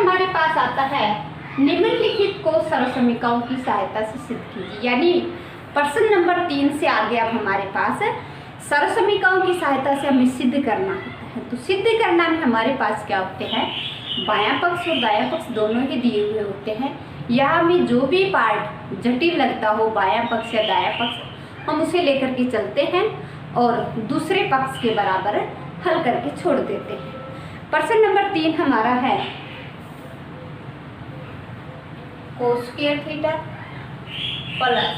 हमारे पास आता है निम्नलिखित को सर्वसमीकरणों की सहायता से सिद्ध कीजिए। यानी प्रश्न नंबर 3 से आगे अब हमारे पास सर्वसमीकरणों की सहायता से हमें सिद्ध करना होता है। तो सिद्ध करना में हमारे पास क्या होते हैं, बायां पक्ष और दायां पक्ष दोनों ही दिए हुए होते हैं। यहाँ में जो भी पार्ट जटिल लगता हो, बायां पक्ष या दायां पक्ष, हम उसे लेकर के चलते हैं और दूसरे पक्ष के बराबर हल करके छोड़ देते हैं। प्रश्न नंबर 3 हमारा है cos square theta plus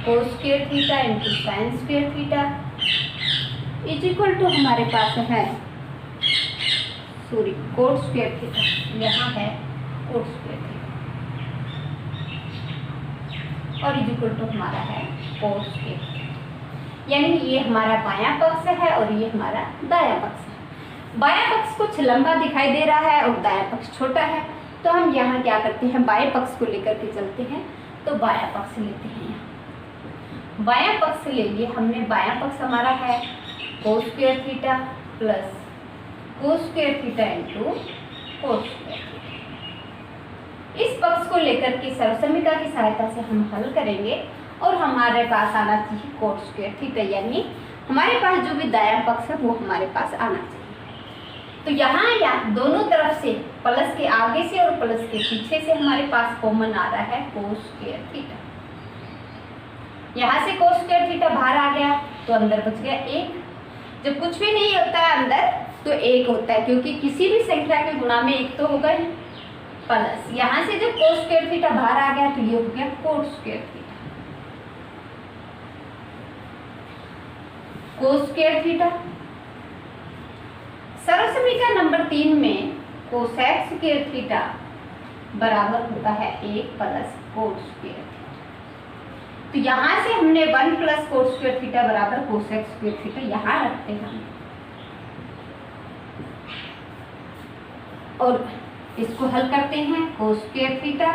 cos square theta into sine square theta is equal to हमारे पास है cot स्क्वायर थीटा, यहाँ है cot स्क्वायर थीटा और इज इक्वल टू हमारा है cos स्क्वायर थीटा। यानी ये हमारा बायां पक्ष है और ये हमारा दायां पक्ष है। बायां पक्ष कुछ लंबा दिखाई दे रहा है और दायां पक्ष छोटा है, तो हम यहाँ क्या करते हैं, बाएं पक्ष को लेकर के चलते हैं। तो बायां पक्ष लेते हैं, यहाँ बायां पक्ष ले लिए हमने। बायां पक्ष हमारा है cos square theta plus cos square theta into cos square theta. इस पक्ष को लेकर के सर्वसमीकरण की सहायता से हम हल करेंगे और हमारे पास आना चाहिए cot स्क्वायर थीटा, यानी हमारे पास जो भी दायां पक्ष है वो हमारे पास आना चाहिए। तो यहाँ या दोनों तरफ से, प्लस के आगे से और प्लस के पीछे से हमारे पास कॉमन आ रहा है cos स्क्वायर थीटा। यहाँ से cos स्क्वायर थीटा बाहर आ गया तो अंदर बच गया 1। जब कुछ भी नहीं होता है अंदर तो 1 होता है, क्योंकि किसी भी संख्या के गुणा में 1 तो होगा ही। प्लस यहाँ से जब cos स्क्वायर थीटा बाहर आ गया तो ये हो गया cot square theta. cos square theta सर्वसमीकरण नंबर 3 में कोसेक स्क्वायर थीटा बराबर होता है 1 प्लस cot स्क्वायर थीटा। तो यहाँ से हमने 1 प्लस cot स्क्वायर थीटा बराबर कोसेक स्क्वायर थीटा यहाँ रखते हैं और इसको हल करते हैं। cos square theta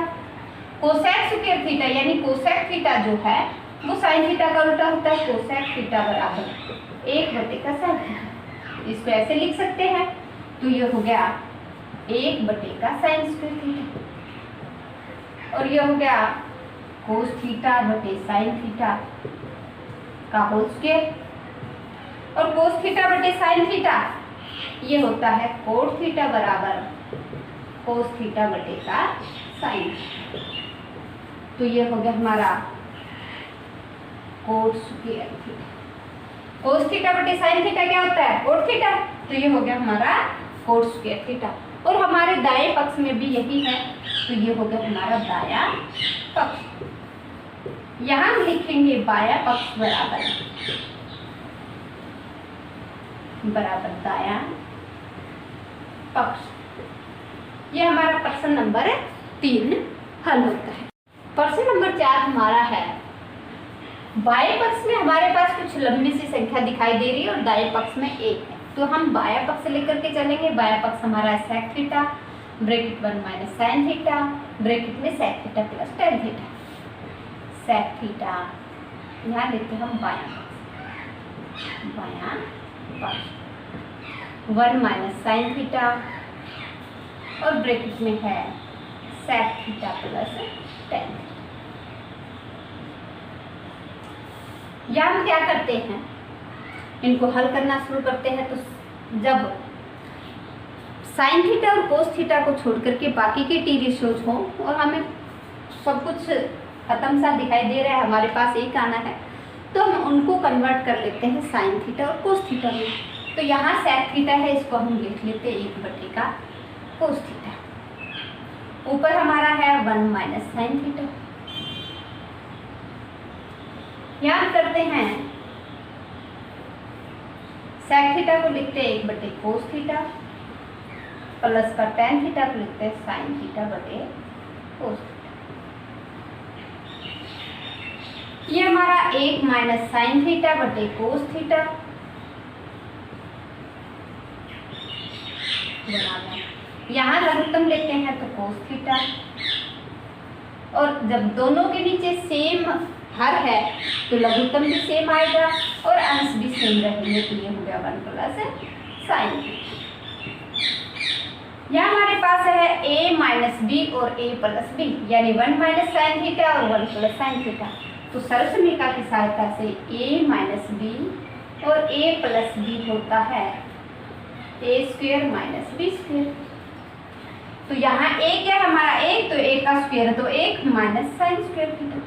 cosec square theta यानी कोसेक थीटा जो है वो साइन थीटा का उल्टा होता है। कोसेक थीटा बराबर 1 बटे का साइन थीटा, इसको ऐसे लिख सकते हैं। तो ये हो गया 1 बटे का साइन स्क्वायर थीटा और ये हो गया cos थीटा बटे साइन थीटा का होल स्क्वायर, और cos थीटा बटे साइन थीटा ये होता है cot थीटा बराबर cos थीटा बटे का साइन। तो ये हो गया हमारा cot square theta. cos theta बटे साइन थीटा क्या होता है, cot थीटा। तो ये हो गया हमारा cot स्क्वायर थीटा, और हमारे दाएं पक्ष में भी यही है। तो ये हो गया हमारा दायां पक्ष। यहाँ हम लिखेंगे बायां पक्ष बराबर दायां पक्ष। ये हमारा प्रश्न नंबर 3 हल होता है। प्रश्न नंबर 4 हमारा है बाएं पक्ष में हमारे पास कुछ लंबी सी संख्या दिखाई दे रही है और दाएं पक्ष में 1 है। तो हम बायां पक्ष लेकर के चलेंगे। बायां पक्ष हमारा है sec theta bracket 1 minus sine theta bracket में sec theta plus tan theta. sec theta यहाँ लेते हैं हम बायां पक्ष 1 माइनस साइन थीटा और ब्रैकेट में है sec theta plus tan theta. या हम क्या करते हैं, इनको हल करना शुरू करते हैं। तो जब साइन थीटा और कोस थीटा को छोड़ करके बाकी के टी रेशियोज हों और हमें सब कुछ खत्म सा दिखाई दे रहा है, हमारे पास 1 आना है, तो हम उनको कन्वर्ट कर लेते हैं साइन थीटा और कोस थीटा में। तो यहाँ sec थीटा है, इसको हम लिख लेते हैं 1 बटे का कोस थीटा। ऊपर हमारा है 1 माइनस साइन थीटा। यहाँ करते हैं sec थीटा को लिखते हैं 1 बटे कोस थीटा प्लस का tan थीटा को लिखते हैं साइन थीटा बटे कोस थीटा। ये हमारा 1 माइनस साइन थीटा बटे कोस थीटा बराबर, यहाँ लघुत्तम लेते हैं तो कोस थीटा, और जब दोनों के नीचे सेम हर है तो लघुत्तम भी सेम आएगा और अंश भी सेम रहेंगे। तो ये हो गया 1 प्लस साइन थीटा। यहाँ हमारे पास है a माइनस बी और a प्लस बी, यानी 1 माइनस साइन थीटा और 1 प्लस साइन थीटा। तो सरल समीकरण की सहायता से a माइनस बी और a प्लस बी होता है a square minus B square. तो यहाँ a क्या है हमारा, एक तो a का स्क्वायर, तो 1 माइनस साइन स्क्वायर थीटा,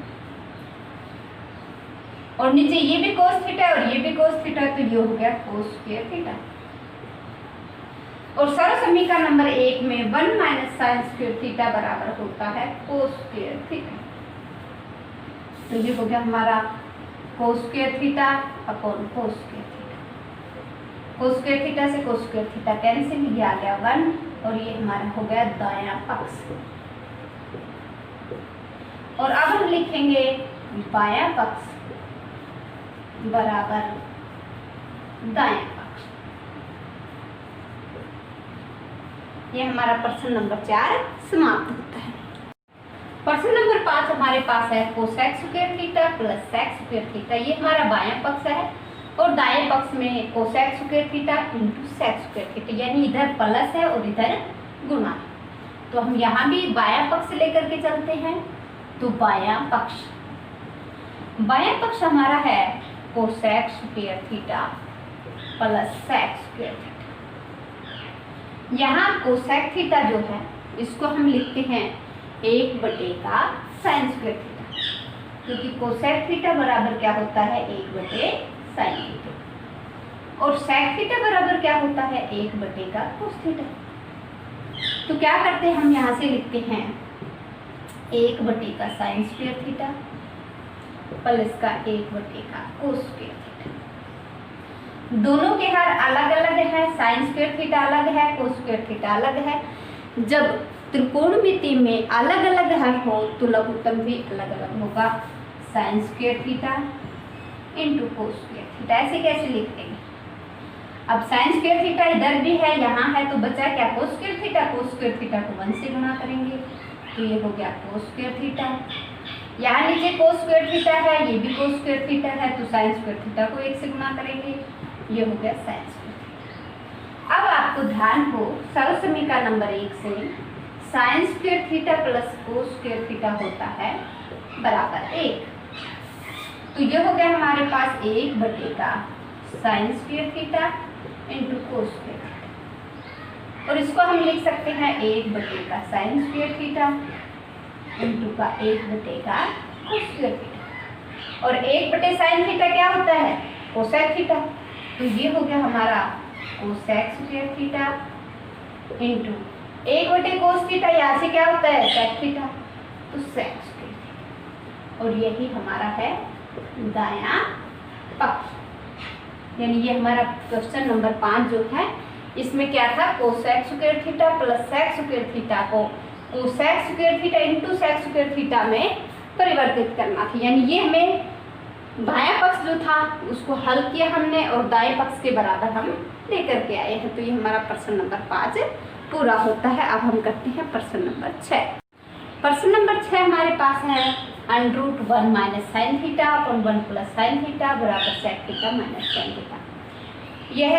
और नीचे ये भी कोस थीटा और ये भी कोस थीटा, तो ये हो गया कोस स्क्वायर थीटा। और सरल समीकरण नंबर 1 में 1 माइनस साइन स्क्वायर थीटा बराबर होता है कोस स्क्वायर थीटा। तो ये हो गया हमारा कोस स्क्वायर थीटा अपॉन कोस स्क्वायर थीटा। कोस स्क्वायर थीटा से कोस स्क्वायर थीटा कैंसिल, ये आ गया 1 और ये हमारा हो गया दायां पक्ष। और अब हम लिखेंगे बायां पक्ष बराबर दायां पक्ष। ये हमारा प्रश्न नंबर 4 समाप्त होता है। प्रश्न नंबर 5 हमारे पास है cosec square theta plus sec square theta. ये हमारा बायां पक्ष है और दाएं पक्ष में cosec square theta into sec square theta, यानी इधर प्लस है और इधर गुणा है। तो हम यहाँ भी बायां पक्ष लेकर के चलते हैं। तो बायां पक्ष हमारा है cosec square theta plus sec square theta. यहाँ कोसेक थीटा जो है इसको हम लिखते हैं 1/साइन स्क्वायर थीटा, क्योंकि कोसेक थीटा बराबर क्या होता है 1/साइन थीटा, और सेक थीटा बराबर क्या होता है 1/कोस थीटा। तो क्या करते हैं, हम यहाँ से लिखते हैं 1/साइन स्क्वायर थीटा प्लस का 1/कोस स्क्वायर थीटा। दोनों के हर अलग अलग है, साइन स्क्वायर थीटा अलग है, कोस स्क्वायर थीटा अलग है। जब त्रिकोणमिति में अलग अलग हर हो तो लघुत्तम भी अलग अलग होगा, sign square theta into cos square theta. ऐसे कैसे लिख देंगे, अब साइन स्क्वायर थीटा इधर भी है यहाँ है, तो बचा क्या कोस स्क्वायर थीटा। कोस स्क्वायर थीटा को 1 से गुणा करेंगे तो ये हो गया कोस स्क्वायर थीटा। यहाँ नीचे कोस स्क्वायर थीटा है, ये भी कोस स्क्वायर थीटा है, तो साइन स्क्वायर थीटा को 1 से गुणा करेंगे, ये हो गया साइन स्क्वायर थीटा। अब आपको ध्यान हो सरल समीकरण नंबर 1 से sine square theta plus cos square theta होता है बराबर 1। तो ये हो गया हमारे पास 1/साइन square theta into cos square theta, और इसको हम लिख सकते हैं 1/साइन स्क्वायर थीटा इंटू का 1/कोस स्क्वायर थीटा। और 1/साइन थीटा क्या होता है कोसेक थीटा, तो ये हो गया हमारा कोसेक स्क्वायर थीटा इंटू 1/कोस थीटा, यहाँ से क्या होता है सेक थीटा, तो सेक स्क्वायर थीटा। और यही हमारा है दायां पक्ष। यानी ये हमारा क्वेश्चन नंबर 5 जो है इसमें क्या था, cosec square theta plus sec square theta को cosec square theta into sec square theta में परिवर्तित करना था। यानी ये हमें बायां पक्ष जो था उसको हल किया हमने और दाएं पक्ष के बराबर हम लेकर के आए हैं। तो ये हमारा प्रश्न नंबर 5 पूरा होता है। अब हम करते हैं प्रश्न नंबर 6। प्रश्न नंबर 6 हमारे पास है √1 माइनस साइन थीटा और 1 प्लस साइन थीटा बराबर sec theta minus sine theta. यह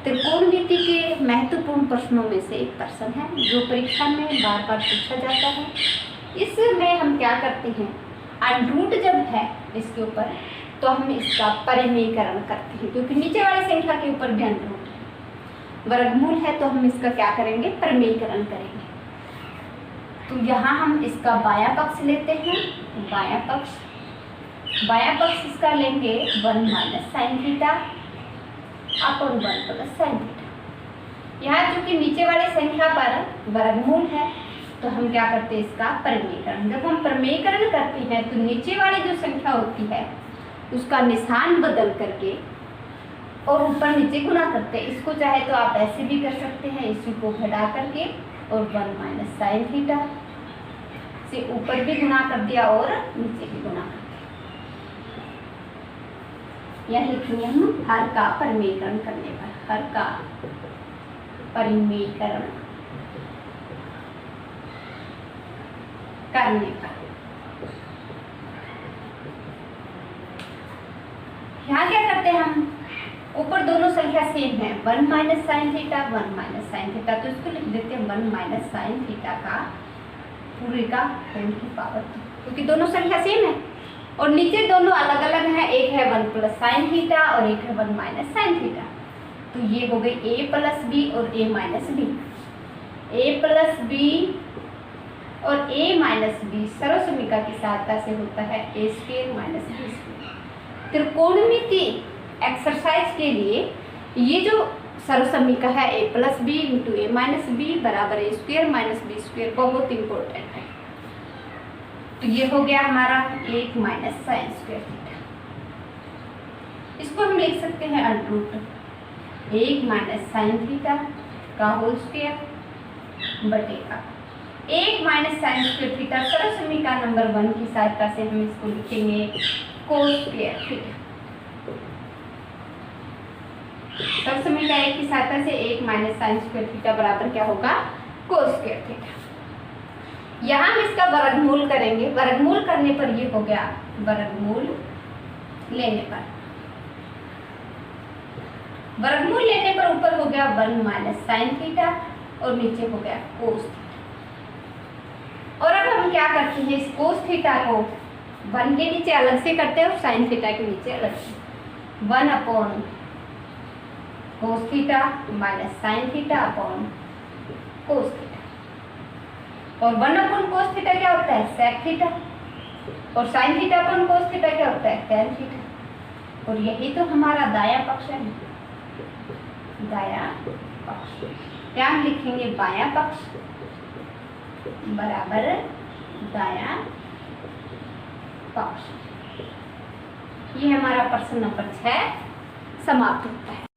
त्रिकोणमिति के महत्वपूर्ण प्रश्नों में से एक प्रश्न है जो परीक्षा में बार बार पूछा जाता है। इसमें हम क्या करते हैं, √, जब है इसके ऊपर तो हम इसका परिमेयकरण करते हैं, क्योंकि नीचे वाली संख्या के ऊपर भी √, वर्गमूल है, तो हम इसका क्या करेंगे परिमेयकरण करेंगे। तो यहाँ हम इसका बायां पक्ष लेते हैं। बायां पक्ष इसका लेंगे 1 minus sine theta upon 1 plus sine theta. यहाँ चूंकि नीचे वाली संख्या पर वर्गमूल है तो हम क्या करते हैं इसका परिमेयकरण। जब हम परिमेयकरण करते हैं तो नीचे वाली जो संख्या होती है उसका निशान बदल करके और ऊपर नीचे गुना करते हैं। इसको चाहे तो आप ऐसे भी कर सकते हैं, इसी को घटा करके और 1 माइनस साइन थीटा से ऊपर भी गुना कर दिया और नीचे भी गुना कर दिया। यह लिखेंगे हम हर का परिमेयकरण करने पर, हर का परिमेयकरण करने पर। यहाँ क्या करते हैं हम, ऊपर दोनों संख्या संख्या सेम है, 1 minus sine theta, 1 minus sine theta, तो इसको लिख देते हैं 1 माइनस साइन थीटा का पूरे का होल की पावर 2, क्योंकि दोनों संख्या सेम है। और नीचे दोनों अलग अलग हैं, एक है 1 प्लस साइन थीटा और एक है 1 माइनस साइन थीटा। तो ये हो गई a प्लस बी और a minus B, a plus B और a माइनस बी सर्वसमीका की सहायता से होता है a square minus B square. त्रिकोणमिति एक्सरसाइज के लिए ये जो सर्वसमीका है a plus B into A minus B बराबर a square minus B square बहुत इंपॉर्टेंट है। तो ये हो गया हमारा 1 माइनस साइन स्क्वायर थीटा। इसको हम लिख सकते हैं under root 1 minus sine theta का होल स्क्वायर बटेगा 1 माइनस साइन स्क्वायर थीटा। सर्वसमीका नंबर 1 की सहायता से हम इसको लिखेंगे कोस स्क्वायर थीटा। सर्वसमीका 1 की सहायता से 1 माइनस साइन स्क्वायर थीटा बराबर क्या होगा, कोस स्क्वायर थीटा। यहाँ हम इसका वर्गमूल करेंगे, वर्गमूल करने पर ये हो गया, वर्गमूल लेने पर ऊपर हो गया 1 माइनस साइन थीटा और नीचे हो गया कोस थीटा। और अब हम क्या करते हैं, इस कोस थीटा को 1 के नीचे अलग से करते हैं और साइन थीटा के नीचे अलग से 1 upon cos theta minus sine theta upon cos theta. और 1 अपॉन कोस थीटा क्या होता है, सेक थीटा, और sine theta upon cos theta क्या होता है, टेन थीटा। और यही तो हमारा दायां पक्ष है, दायां पक्ष। क्या हम लिखेंगे, बायां पक्ष बराबर दायां पक्ष। ये हमारा प्रश्न नंबर 6 समाप्त होता है।